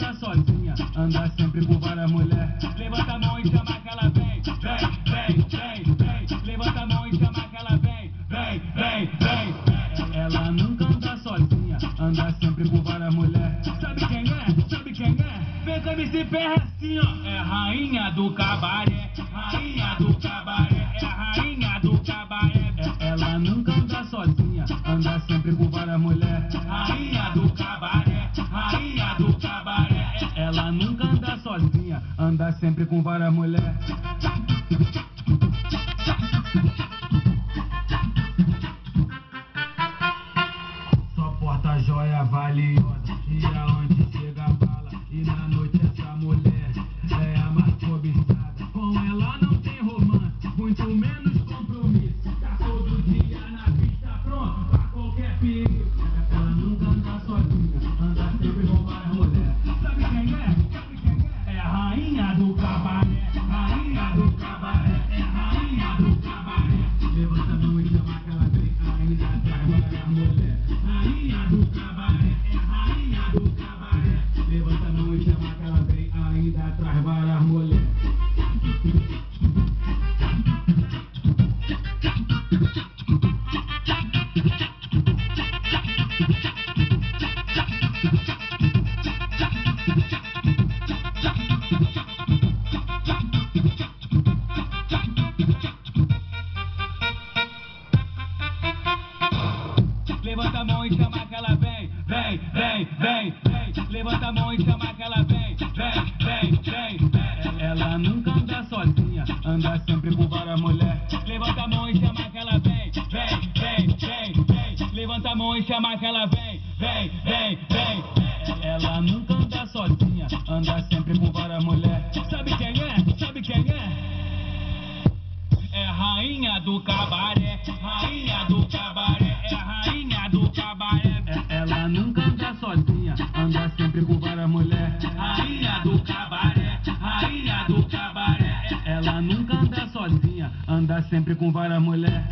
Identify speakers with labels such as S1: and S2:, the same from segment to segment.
S1: anda sozinha, anda sempre com várias mulheres. Levanta a mão e chama que ela vem, vem, vem, vem, vem. Levanta a mão e chama que ela vem, vem, vem, vem. Ela nunca anda sozinha, anda sempre com várias mulheres. Sabe quem é? Sabe quem é? Vem com MC Ferra assim, ó. É rainha do cabaré, rainha do cabaré, é rainha do cabaré. Ela nunca anda sozinha, anda sempre com várias mulheres. Rainha do cabaré, rainha do cabaré. Ela nunca anda sozinha, anda sempre com várias mulheres. Só porta joia valiosa, e aonde chega a bala. E na noite essa mulher é a mais cobiçada. Com ela não tem romance, muito menos compromisso. Tá todo dia na pista pronto pra qualquer perigo. Ela nunca anda sozinha, anda sempre com várias mulheres. Sabe quem é? Sabe quem é? É a rainha do cabaré, rainha do cabaré, é a rainha do cabaré. Levanta a mão e chama que ela vem, ainda traz várias mulheres. Rainha do cabaré, é a rainha do cabaré. Levanta a mão e chama que ela vem, ainda traz várias mulheres. Levanta a mão e chama que ela vem, vem, vem, vem, vem. Levanta a mão e chama que ela vem, vem, vem, vem. Ela nunca anda sozinha, anda sempre com várias mulheres. Levanta a mão e chama que ela vem, vem, vem, vem, vem. Levanta a mão e chama que ela vem, vem, vem, vem. Ela nunca anda sozinha, anda sempre com várias mulheres. Sabe quem é? Sabe quem é? É a rainha do cabaré, rainha do cabaré, é a rainha do cabaré. Ela nunca anda sozinha, anda sempre com várias mulheres. Rainha do cabaré, rainha do cabaré. Ela nunca anda sozinha, anda sempre com várias mulheres.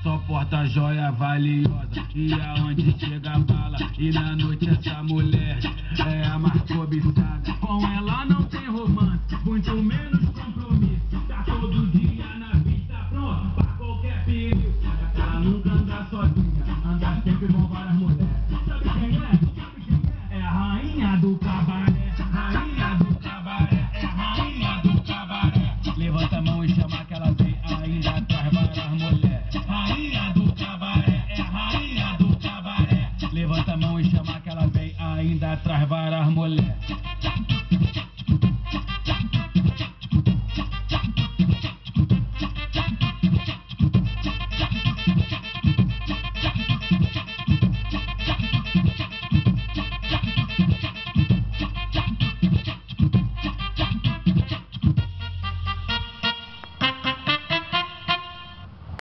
S1: Só porta joia valiosa, e aonde chega a bala. E na noite essa mulher é a mais cobiçada. Com ela não tem romance, muito menos compromisso. Tá todo dia na pista pronto pra qualquer perigo. Ela nunca anda sozinha, anda sempre com várias mulheres. Sabe quem é? Sabe quem é? É a rainha do cabaré, rainha do cabaré, é a rainha do cabaré. Levanta a mão e chama que ela vem, ainda traz várias mulheres. Rainha do cabaré, é a rainha do cabaré. Levanta a mão e chama que ela vem, ainda traz várias mulheres.